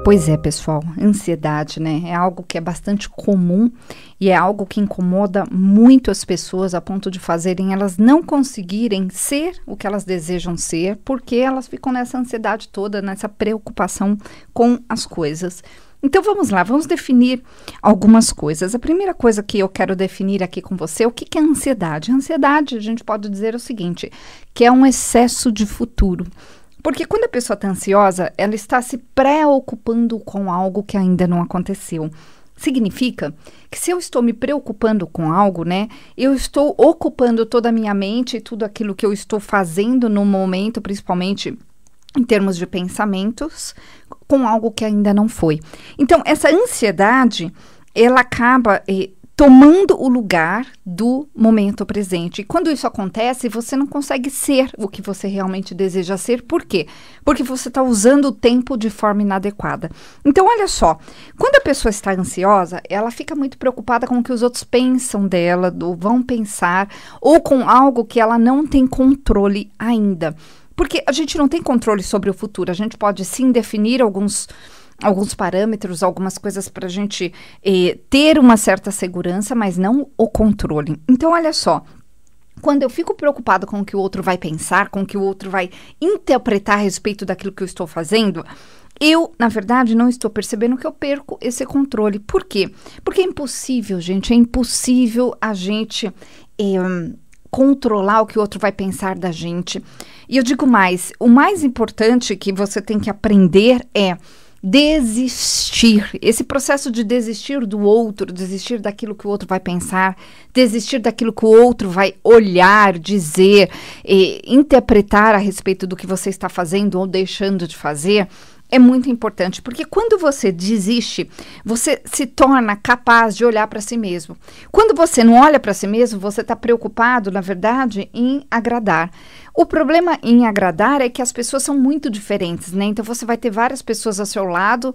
Pois é, pessoal, ansiedade, né? É algo que é bastante comum e é algo que incomoda muito as pessoas a ponto de fazerem elas não conseguirem ser o que elas desejam ser, porque elas ficam nessa ansiedade toda, nessa preocupação com as coisas. Então vamos lá, vamos definir algumas coisas. A primeira coisa que eu quero definir aqui com você é o que é ansiedade. Ansiedade, a gente pode dizer o seguinte, que é um excesso de futuro. Porque quando a pessoa está ansiosa, ela está se preocupando com algo que ainda não aconteceu. Significa que se eu estou me preocupando com algo, né, eu estou ocupando toda a minha mente e tudo aquilo que eu estou fazendo no momento, principalmente em termos de pensamentos, com algo que ainda não foi. Então, essa ansiedade, ela acaba tomando o lugar do momento presente. E quando isso acontece, você não consegue ser o que você realmente deseja ser. Por quê? Porque você está usando o tempo de forma inadequada. Então, olha só, quando a pessoa está ansiosa, ela fica muito preocupada com o que os outros pensam dela, ou vão pensar, ou com algo que ela não tem controle ainda. Porque a gente não tem controle sobre o futuro. A gente pode sim definir alguns parâmetros, algumas coisas para a gente ter uma certa segurança, mas não o controle. Então, olha só, quando eu fico preocupada com o que o outro vai pensar, com o que o outro vai interpretar a respeito daquilo que eu estou fazendo, eu, na verdade, não estou percebendo que eu perco esse controle. Por quê? Porque é impossível, gente, é impossível a gente controlar o que o outro vai pensar da gente. E eu digo mais, o mais importante que você tem que aprender é desistir. Esse processo de desistir do outro, desistir daquilo que o outro vai pensar, desistir daquilo que o outro vai olhar, dizer, interpretar a respeito do que você está fazendo ou deixando de fazer, é muito importante, porque quando você desiste, você se torna capaz de olhar para si mesmo. Quando você não olha para si mesmo, você está preocupado, na verdade, em agradar. O problema em agradar é que as pessoas são muito diferentes, né? Então, você vai ter várias pessoas ao seu lado,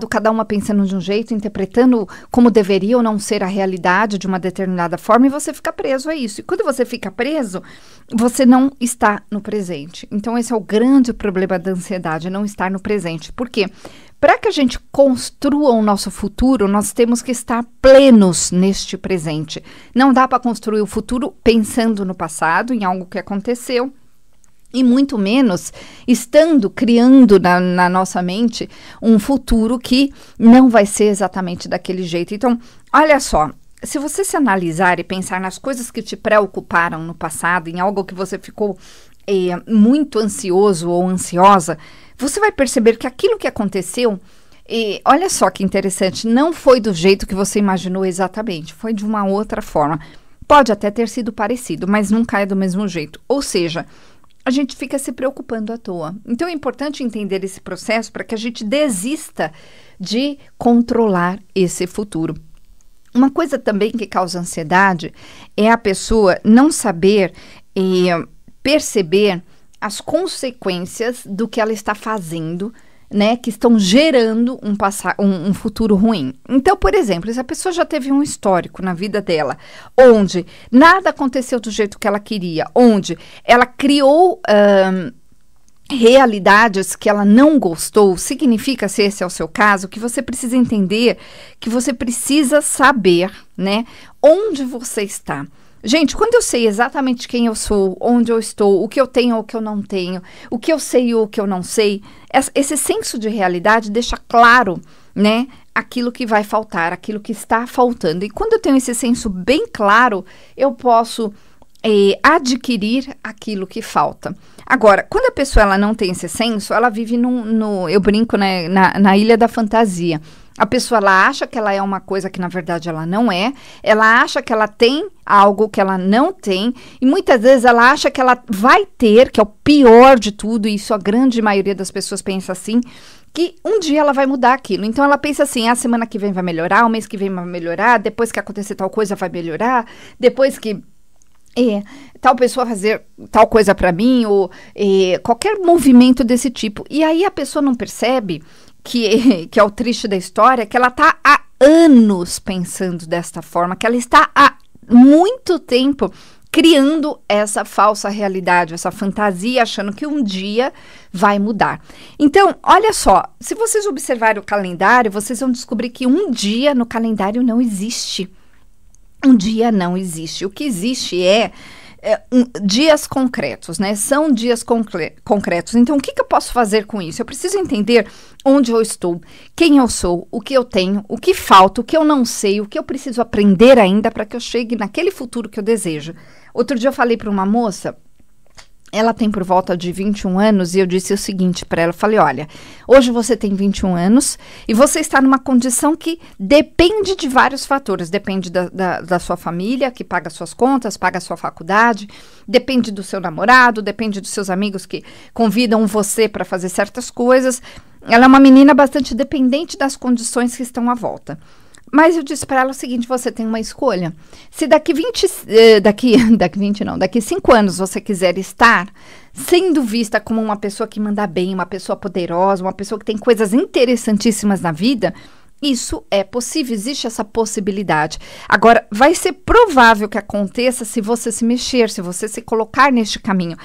cada uma pensando de um jeito, interpretando como deveria ou não ser a realidade de uma determinada forma, e você fica preso a isso. E quando você fica preso, você não está no presente. Então, esse é o grande problema da ansiedade, não estar no presente. Por quê? Para que a gente construa o nosso futuro, nós temos que estar plenos neste presente. Não dá para construir o futuro pensando no passado, em algo que aconteceu, e muito menos criando na nossa mente um futuro que não vai ser exatamente daquele jeito. Então, olha só, se você se analisar e pensar nas coisas que te preocuparam no passado, em algo que você ficou muito ansioso ou ansiosa, você vai perceber que aquilo que aconteceu, olha só que interessante, não foi do jeito que você imaginou exatamente, foi de uma outra forma. Pode até ter sido parecido, mas nunca é do mesmo jeito. Ou seja, a gente fica se preocupando à toa. Então, é importante entender esse processo para que a gente desista de controlar esse futuro. Uma coisa também que causa ansiedade é a pessoa não saber perceber as consequências do que ela está fazendo, né, que estão gerando um futuro ruim. Então, por exemplo, se a pessoa já teve um histórico na vida dela, onde nada aconteceu do jeito que ela queria, onde ela criou realidades que ela não gostou, significa, se esse é o seu caso, que você precisa entender, que você precisa saber, né, onde você está. Gente, quando eu sei exatamente quem eu sou, onde eu estou, o que eu tenho ou o que eu não tenho, o que eu sei ou o que eu não sei, esse senso de realidade deixa claro, né, aquilo que vai faltar, aquilo que está faltando. E quando eu tenho esse senso bem claro, eu posso adquirir aquilo que falta. Agora, quando a pessoa ela não tem esse senso, ela vive eu brinco, né, na ilha da fantasia. A pessoa, ela acha que ela é uma coisa que, na verdade, ela não é. Ela acha que ela tem algo que ela não tem. E, muitas vezes, ela acha que ela vai ter, que é o pior de tudo, e isso a grande maioria das pessoas pensa assim, que um dia ela vai mudar aquilo. Então, ela pensa assim, a semana que vem vai melhorar, o mês que vem vai melhorar, depois que acontecer tal coisa vai melhorar, depois que tal pessoa fazer tal coisa para mim, ou qualquer movimento desse tipo. E aí, a pessoa não percebe que é o triste da história, que ela está há anos pensando desta forma, que ela está há muito tempo criando essa falsa realidade, essa fantasia, achando que um dia vai mudar. Então, olha só, se vocês observarem o calendário, vocês vão descobrir que um dia no calendário não existe. Um dia não existe. O que existe dias concretos, né? São dias concretos. Então, o que eu posso fazer com isso? Eu preciso entender onde eu estou, quem eu sou, o que eu tenho, o que falta, o que eu não sei, o que eu preciso aprender ainda para que eu chegue naquele futuro que eu desejo. Outro dia eu falei para uma moça, ela tem por volta de 21 anos, e eu disse o seguinte para ela, eu falei, olha, hoje você tem 21 anos e você está numa condição que depende de vários fatores, depende da sua família, que paga suas contas, paga a sua faculdade, depende do seu namorado, depende dos seus amigos que convidam você para fazer certas coisas. Ela é uma menina bastante dependente das condições que estão à volta. Mas eu disse para ela o seguinte, você tem uma escolha. Se daqui 5 anos você quiser estar sendo vista como uma pessoa que manda bem, uma pessoa poderosa, uma pessoa que tem coisas interessantíssimas na vida, isso é possível, existe essa possibilidade. Agora, vai ser provável que aconteça se você se mexer, se você se colocar neste caminho.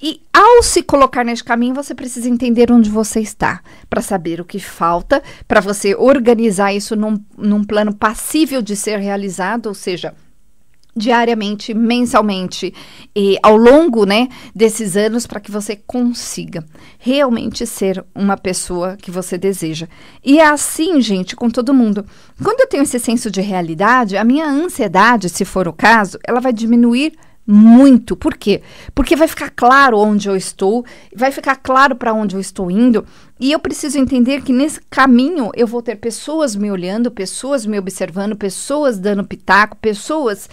E ao se colocar neste caminho, você precisa entender onde você está, para saber o que falta, para você organizar isso num plano passível de ser realizado, ou seja, diariamente, mensalmente, e ao longo, né, desses anos, para que você consiga realmente ser uma pessoa que você deseja. E é assim, gente, com todo mundo. Quando eu tenho esse senso de realidade, a minha ansiedade, se for o caso, ela vai diminuir muito. Por quê? Porque vai ficar claro onde eu estou, vai ficar claro para onde eu estou indo, e eu preciso entender que nesse caminho eu vou ter pessoas me olhando, pessoas me observando, pessoas dando pitaco, pessoas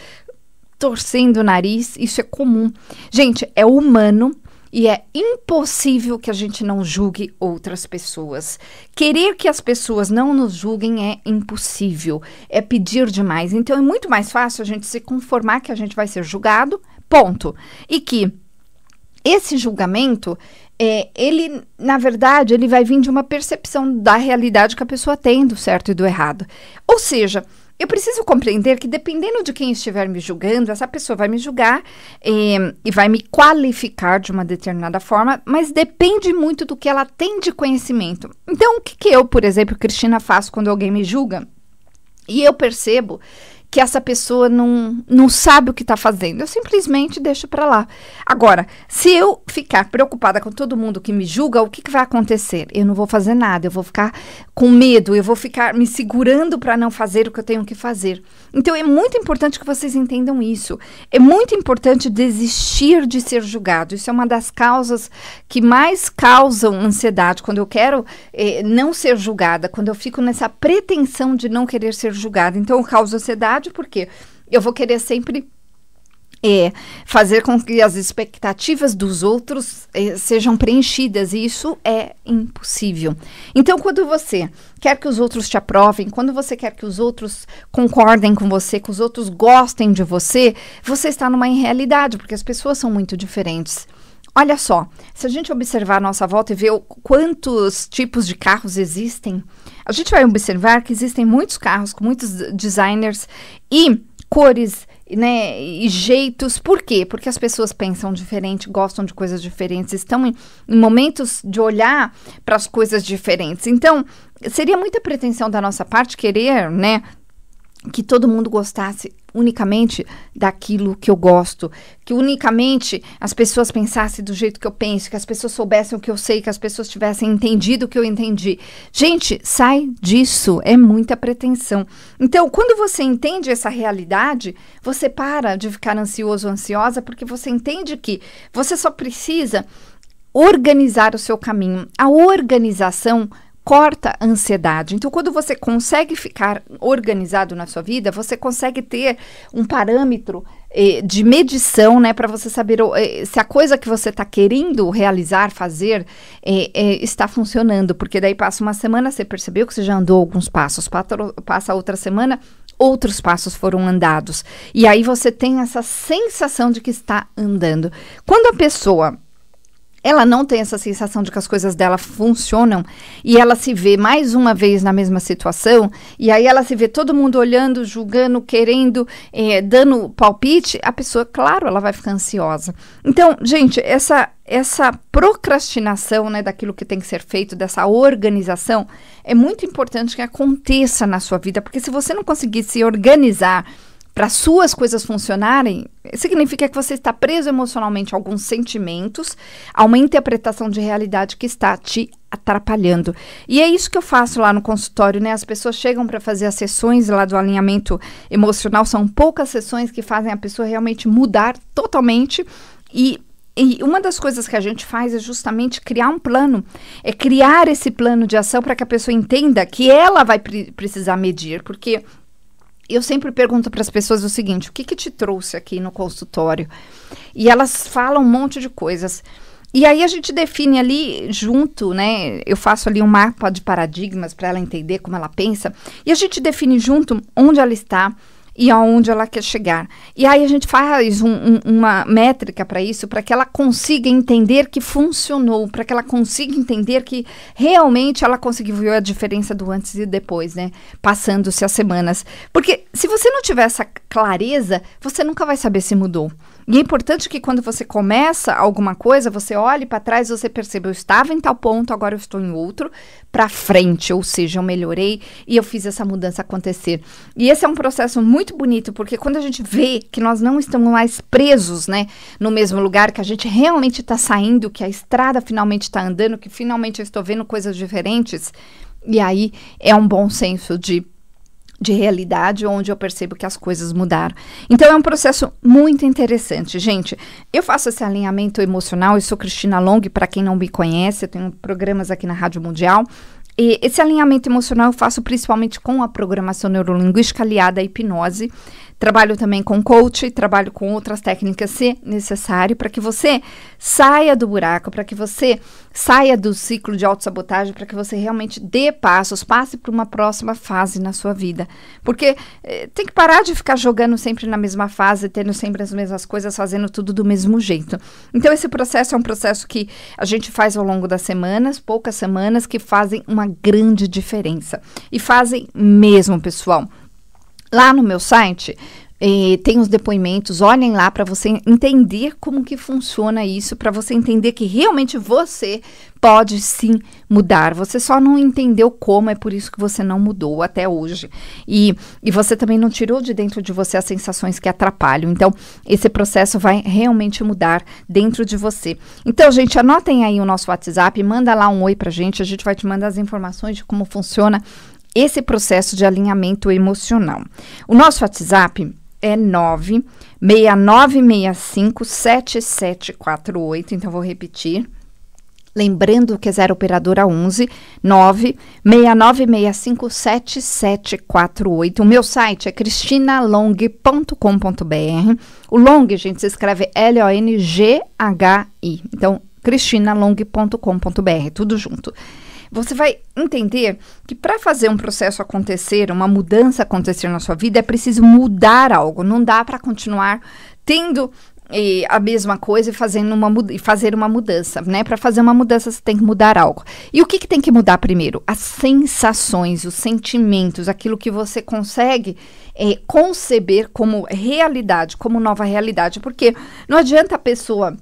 torcendo o nariz. Isso é comum. Gente, é humano. E é impossível que a gente não julgue outras pessoas. Querer que as pessoas não nos julguem é impossível, é pedir demais. Então é muito mais fácil a gente se conformar que a gente vai ser julgado, ponto. E que esse julgamento, ele, na verdade, ele vai vir de uma percepção da realidade que a pessoa tem do certo e do errado. Ou seja, eu preciso compreender que, dependendo de quem estiver me julgando, essa pessoa vai me julgar e vai me qualificar de uma determinada forma, mas depende muito do que ela tem de conhecimento. Então, o que eu, por exemplo, Cristina, faço quando alguém me julga? E eu percebo que essa pessoa não sabe o que está fazendo. Eu simplesmente deixo para lá. Agora, se eu ficar preocupada com todo mundo que me julga, o que vai acontecer? Eu não vou fazer nada, eu vou ficar com medo, eu vou ficar me segurando para não fazer o que eu tenho que fazer. Então, é muito importante que vocês entendam isso. É muito importante desistir de ser julgado. Isso é uma das causas que mais causam ansiedade. Quando eu quero não ser julgada, quando eu fico nessa pretensão de não querer ser julgada. Então, eu causo ansiedade porque eu vou querer sempre fazer com que as expectativas dos outros sejam preenchidas, e isso é impossível. Então, quando você quer que os outros te aprovem, quando você quer que os outros concordem com você, que os outros gostem de você, você está numa irrealidade, porque as pessoas são muito diferentes. Olha só, se a gente observar a nossa volta e ver quantos tipos de carros existem, a gente vai observar que existem muitos carros com muitos designers e cores, né, e jeitos. Por quê? Porque as pessoas pensam diferente, gostam de coisas diferentes, estão em momentos de olhar para as coisas diferentes. Então, seria muita pretensão da nossa parte querer, né, que todo mundo gostasse unicamente daquilo que eu gosto, que unicamente as pessoas pensassem do jeito que eu penso, que as pessoas soubessem o que eu sei, que as pessoas tivessem entendido o que eu entendi. Gente, sai disso, é muita pretensão. Então, quando você entende essa realidade, você para de ficar ansioso ou ansiosa, porque você entende que você só precisa organizar o seu caminho. A organização corta a ansiedade. Então, quando você consegue ficar organizado na sua vida, você consegue ter um parâmetro de medição, né, para você saber se a coisa que você está querendo realizar, fazer, está funcionando. Porque daí passa uma semana, você percebeu que você já andou alguns passos, passa outra semana, outros passos foram andados. E aí você tem essa sensação de que está andando. Quando a pessoa ela não tem essa sensação de que as coisas dela funcionam e ela se vê mais uma vez na mesma situação e aí ela se vê todo mundo olhando, julgando, querendo, dando palpite, a pessoa, claro, ela vai ficar ansiosa. Então, gente, essa procrastinação, né, daquilo que tem que ser feito, dessa organização, é muito importante que aconteça na sua vida, porque se você não conseguir se organizar para suas coisas funcionarem, significa que você está preso emocionalmente a alguns sentimentos, a uma interpretação de realidade que está te atrapalhando. E é isso que eu faço lá no consultório, né? As pessoas chegam para fazer as sessões lá do alinhamento emocional, são poucas sessões que fazem a pessoa realmente mudar totalmente e uma das coisas que a gente faz é justamente criar um plano, é criar esse plano de ação para que a pessoa entenda que ela vai precisar medir, porque eu sempre pergunto para as pessoas o seguinte, o que te trouxe aqui no consultório? E elas falam um monte de coisas. E aí a gente define ali junto, né? Eu faço ali um mapa de paradigmas para ela entender como ela pensa. E a gente define junto onde ela está e aonde ela quer chegar. E aí a gente faz uma métrica para isso, para que ela consiga entender que funcionou, para que ela consiga entender que realmente ela conseguiu ver a diferença do antes e depois, né? Passando-se as semanas. Porque se você não tiver essa clareza, você nunca vai saber se mudou. E é importante que quando você começa alguma coisa, você olhe para trás e você perceba, eu estava em tal ponto, agora eu estou em outro, para frente, ou seja, eu melhorei e eu fiz essa mudança acontecer. E esse é um processo muito bonito, porque quando a gente vê que nós não estamos mais presos, né, no mesmo lugar, que a gente realmente está saindo, que a estrada finalmente está andando, que finalmente eu estou vendo coisas diferentes, e aí é um bom senso de realidade, onde eu percebo que as coisas mudaram. Então, é um processo muito interessante, gente. Eu faço esse alinhamento emocional, eu sou Cristina Long, para quem não me conhece, eu tenho programas aqui na Rádio Mundial, e esse alinhamento emocional eu faço principalmente com a programação neurolinguística aliada à hipnose. Trabalho também com coach, trabalho com outras técnicas se necessário, para que você saia do buraco, para que você saia do ciclo de autossabotagem, para que você realmente dê passos, passe para uma próxima fase na sua vida. Porque tem que parar de ficar jogando sempre na mesma fase, tendo sempre as mesmas coisas, fazendo tudo do mesmo jeito. Então, esse processo é um processo que a gente faz ao longo das semanas, poucas semanas, que fazem uma grande diferença. E fazem mesmo, pessoal. Lá no meu site tem os depoimentos, olhem lá para você entender como que funciona isso, para você entender que realmente você pode sim mudar. Você só não entendeu como, é por isso que você não mudou até hoje. E você também não tirou de dentro de você as sensações que atrapalham. Então, esse processo vai realmente mudar dentro de você. Então, gente, anotem aí o nosso WhatsApp, manda lá um oi pra gente, a gente vai te mandar as informações de como funciona esse processo de alinhamento emocional. O nosso WhatsApp é 969657748, então vou repetir. Lembrando que é 0 operadora 11 969657748. O meu site é cristinalong.com.br. O Long, gente, se escreve L-O-N-G-H-I. Então, cristinalong.com.br, tudo junto. Você vai entender que para fazer um processo acontecer, uma mudança acontecer na sua vida, é preciso mudar algo. Não dá para continuar tendo a mesma coisa e fazer uma mudança, né? Para fazer uma mudança, você tem que mudar algo. E o que tem que mudar primeiro? As sensações, os sentimentos, aquilo que você consegue conceber como realidade, como nova realidade. Porque não adianta a pessoa,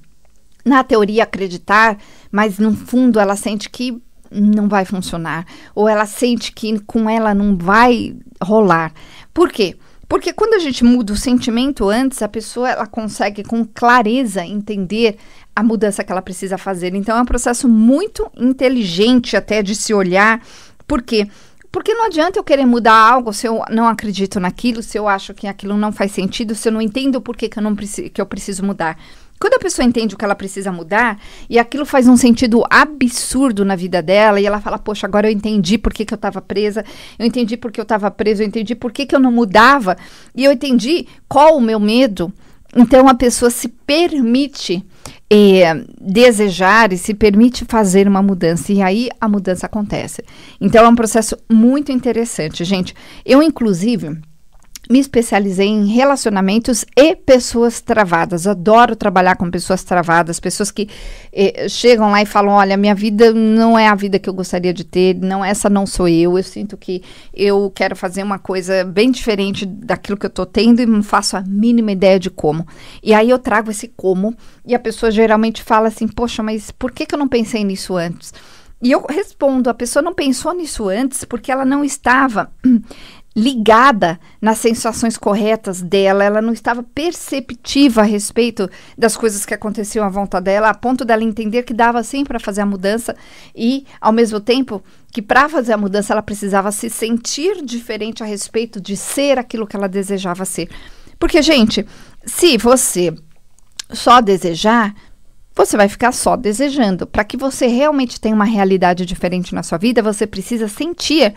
na teoria, acreditar, mas no fundo ela sente que não vai funcionar, ou ela sente que com ela não vai rolar. Por quê? Porque quando a gente muda o sentimento antes, a pessoa ela consegue com clareza entender a mudança que ela precisa fazer. Então é um processo muito inteligente até de se olhar. Por quê? Porque não adianta eu querer mudar algo se eu não acredito naquilo, se eu acho que aquilo não faz sentido, se eu não entendo por que eu preciso mudar. Quando a pessoa entende o que ela precisa mudar, e aquilo faz um sentido absurdo na vida dela, e ela fala, poxa, agora eu entendi por que eu estava presa, eu entendi por que eu estava presa, eu entendi por que eu não mudava, e eu entendi qual o meu medo. Então, a pessoa se permite desejar e se permite fazer uma mudança, e aí a mudança acontece. Então, é um processo muito interessante, gente. Eu, inclusive, me especializei em relacionamentos e pessoas travadas. Adoro trabalhar com pessoas travadas, pessoas que chegam lá e falam, olha, minha vida não é a vida que eu gostaria de ter, essa não sou eu sinto que eu quero fazer uma coisa bem diferente daquilo que eu tô tendo e não faço a mínima ideia de como. E aí eu trago esse como e a pessoa geralmente fala assim, poxa, mas por que eu não pensei nisso antes? E eu respondo, a pessoa não pensou nisso antes porque ela não estava ligada nas sensações corretas dela, ela não estava perceptiva a respeito das coisas que aconteciam à volta dela, a ponto dela entender que dava sim para fazer a mudança e, ao mesmo tempo, que para fazer a mudança ela precisava se sentir diferente a respeito de ser aquilo que ela desejava ser. Porque, gente, se você só desejar, você vai ficar só desejando. Para que você realmente tenha uma realidade diferente na sua vida, você precisa sentir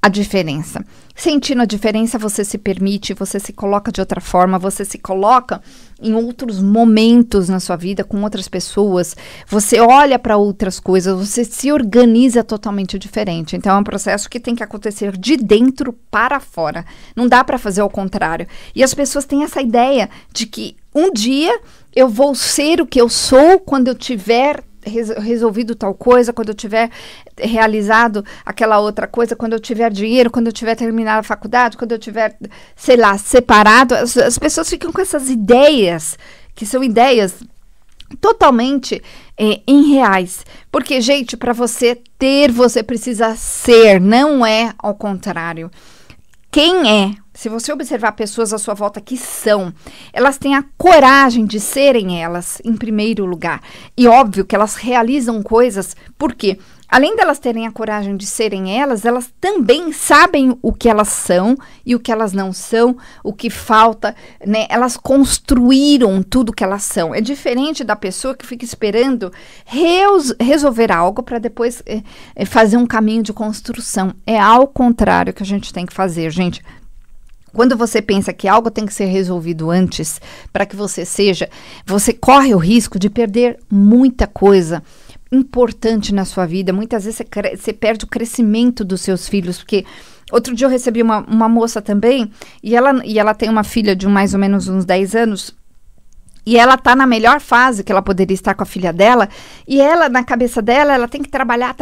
a diferença. Sentindo a diferença, você se permite, você se coloca de outra forma, você se coloca em outros momentos na sua vida, com outras pessoas, você olha para outras coisas, você se organiza totalmente diferente. Então, é um processo que tem que acontecer de dentro para fora. Não dá para fazer ao contrário. E as pessoas têm essa ideia de que um dia eu vou ser o que eu sou quando eu tiver resolvido tal coisa, quando eu tiver realizado aquela outra coisa, quando eu tiver dinheiro, quando eu tiver terminado a faculdade, quando eu tiver, sei lá, separado. As pessoas ficam com essas ideias, que são ideias totalmente irreais. Porque, gente, para você ter, você precisa ser, não é ao contrário. Quem é? Se você observar pessoas à sua volta que são, elas têm a coragem de serem elas, em primeiro lugar. E óbvio que elas realizam coisas, porque além delas terem a coragem de serem elas também sabem o que elas são e o que elas não são, o que falta, né? Elas construíram tudo que elas são. É diferente da pessoa que fica esperando resolver algo para depois fazer um caminho de construção. É ao contrário que a gente tem que fazer, gente. Quando você pensa que algo tem que ser resolvido antes, para que você seja, você corre o risco de perder muita coisa importante na sua vida. Muitas vezes você perde o crescimento dos seus filhos, porque outro dia eu recebi uma moça também, e ela tem uma filha de mais ou menos uns 10 anos, e ela tá na melhor fase que ela poderia estar com a filha dela, e ela, na cabeça dela, ela tem que trabalhar,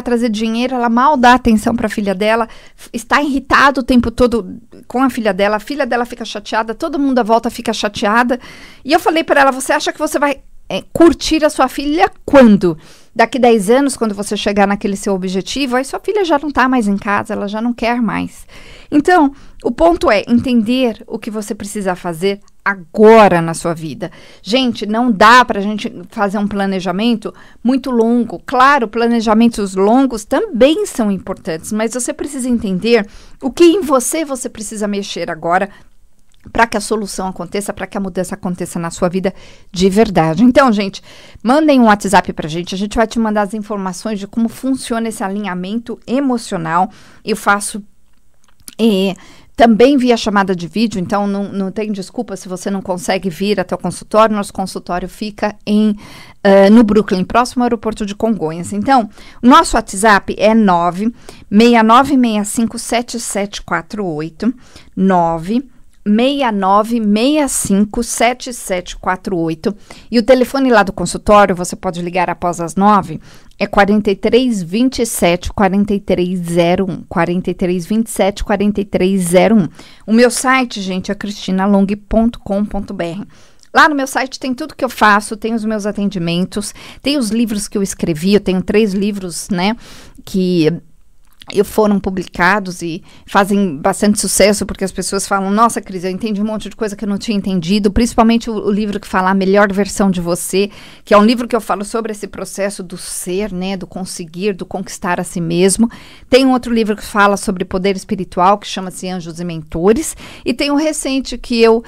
trazer dinheiro, ela mal dá atenção para a filha dela, está irritada o tempo todo com a filha dela fica chateada, todo mundo à volta fica chateada, e eu falei para ela, você acha que você vai curtir a sua filha quando? Daqui 10 anos, quando você chegar naquele seu objetivo, aí sua filha já não tá mais em casa, ela já não quer mais. Então, o ponto é entender o que você precisa fazer agora na sua vida. Gente, não dá pra gente fazer um planejamento muito longo. Claro, planejamentos longos também são importantes, mas você precisa entender o que em você precisa mexer agora para que a solução aconteça, para que a mudança aconteça na sua vida de verdade. Então, gente, mandem um WhatsApp pra gente, a gente vai te mandar as informações de como funciona esse alinhamento emocional. Eu faço também via chamada de vídeo, então não tem desculpa se você não consegue vir até o consultório. Nosso consultório fica no Brooklyn, próximo ao aeroporto de Congonhas. Então, o nosso WhatsApp é 969657748, 969657748, e o telefone lá do consultório, você pode ligar após as 9, é 4327-4301, 4327-4301. O meu site, gente, é cristinalong.com.br. Lá no meu site tem tudo que eu faço, tem os meus atendimentos, tem os livros que eu escrevi, eu tenho 3 livros, né, que foram publicados e fazem bastante sucesso, porque as pessoas falam, nossa, Cris, eu entendi um monte de coisa que eu não tinha entendido, principalmente o livro que fala A Melhor Versão de Você, que é um livro que eu falo sobre esse processo do ser, né, do conseguir, do conquistar a si mesmo. Tem um outro livro que fala sobre poder espiritual, que chama-se Anjos e Mentores, e tem um recente que eu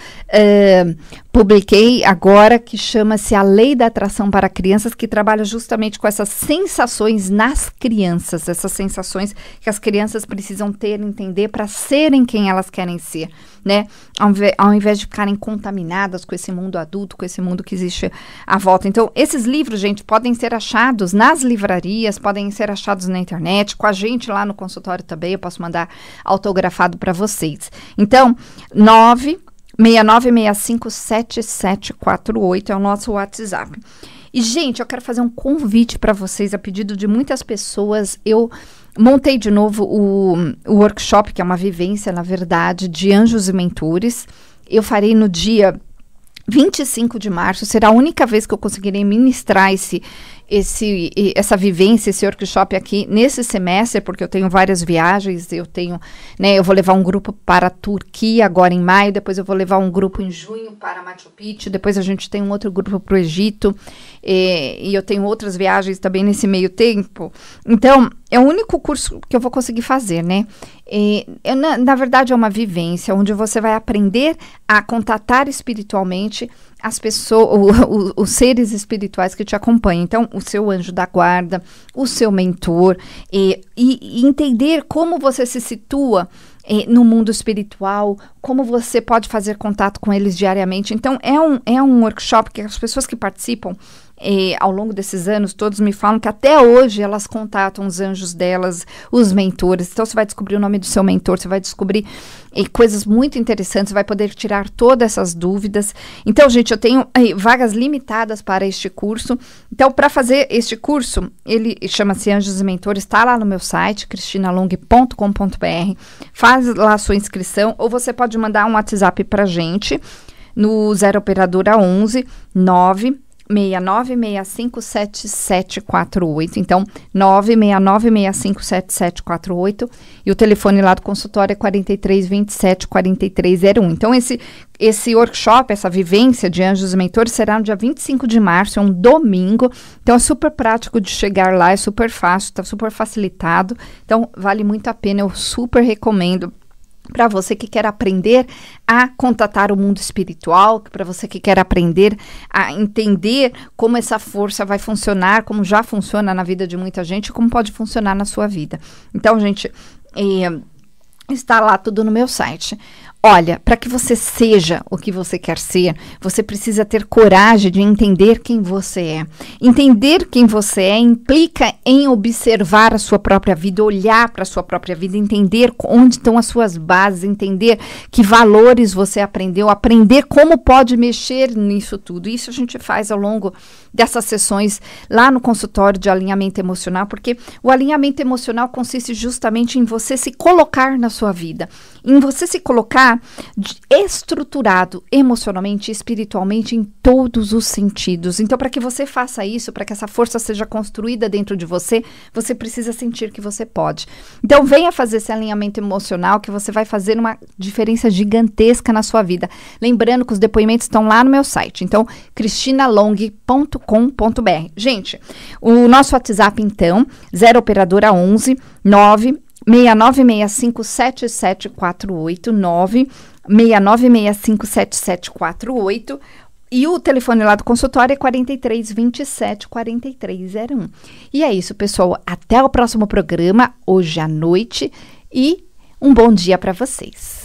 publiquei agora, que chama-se A Lei da Atração para Crianças, que trabalha justamente com essas sensações nas crianças, essas sensações que as crianças precisam ter, entender para serem quem elas querem ser, né? Ao invés de ficarem contaminadas com esse mundo adulto, com esse mundo que existe à volta. Então, esses livros, gente, podem ser achados nas livrarias, podem ser achados na internet, com a gente lá no consultório também, eu posso mandar autografado para vocês. Então, 969657748 é o nosso WhatsApp. E, gente, eu quero fazer um convite para vocês, a pedido de muitas pessoas. Eu montei de novo o workshop, que é uma vivência, na verdade, de anjos e mentores. Eu farei no dia 25 de março, será a única vez que eu conseguirei ministrar essa vivência, esse workshop aqui nesse semestre, porque eu tenho várias viagens, eu vou levar um grupo para a Turquia agora em maio, depois eu vou levar um grupo em junho para Machu Picchu, depois a gente tem um outro grupo para o Egito, e eu tenho outras viagens também nesse meio tempo. Então, é o único curso que eu vou conseguir fazer, né? Na verdade, é uma vivência onde você vai aprender a contatar espiritualmente as pessoas, os seres espirituais que te acompanham. Então, o seu anjo da guarda, o seu mentor, e entender como você se situa no mundo espiritual, como você pode fazer contato com eles diariamente. Então, é um workshop que as pessoas que participam ao longo desses anos, todos me falam que até hoje elas contatam os anjos delas, os mentores. Então, você vai descobrir o nome do seu mentor, você vai descobrir coisas muito interessantes, vai poder tirar todas essas dúvidas. Então, gente, eu tenho vagas limitadas para este curso. Então, para fazer este curso, ele chama-se Anjos e Mentores, está lá no meu site, cristinalong.com.br. Faz lá a sua inscrição, ou você pode mandar um WhatsApp para a gente no 0 operadora 11 969657748. Então, 969657748. E o telefone lá do consultório é 4327-4301. Então, esse workshop, essa vivência de anjos e mentores será no dia 25 de março, é um domingo. Então, é super prático de chegar lá, é super fácil, está super facilitado. Então, vale muito a pena, eu super recomendo. Para você que quer aprender a contatar o mundo espiritual, para você que quer aprender a entender como essa força vai funcionar, como já funciona na vida de muita gente, como pode funcionar na sua vida. Então, gente, está lá tudo no meu site. Olha, para que você seja o que você quer ser, você precisa ter coragem de entender quem você é. Entender quem você é implica em observar a sua própria vida, olhar para a sua própria vida, entender onde estão as suas bases, entender que valores você aprendeu, aprender como pode mexer nisso tudo. Isso a gente faz ao longo dessas sessões lá no consultório de alinhamento emocional, porque o alinhamento emocional consiste justamente em você se colocar na sua vida, em você se colocar estruturado emocionalmente e espiritualmente em todos os sentidos. Então, para que você faça isso, para que essa força seja construída dentro de você, você precisa sentir que você pode. Então, venha fazer esse alinhamento emocional que você vai fazer uma diferença gigantesca na sua vida. Lembrando que os depoimentos estão lá no meu site. Então, cristinalong.com.br. Gente, o nosso WhatsApp, então, 0 operadora 11 969657748, 969657748, e o telefone lá do consultório é 4327-4301. E é isso, pessoal. Até o próximo programa, hoje à noite, e um bom dia para vocês.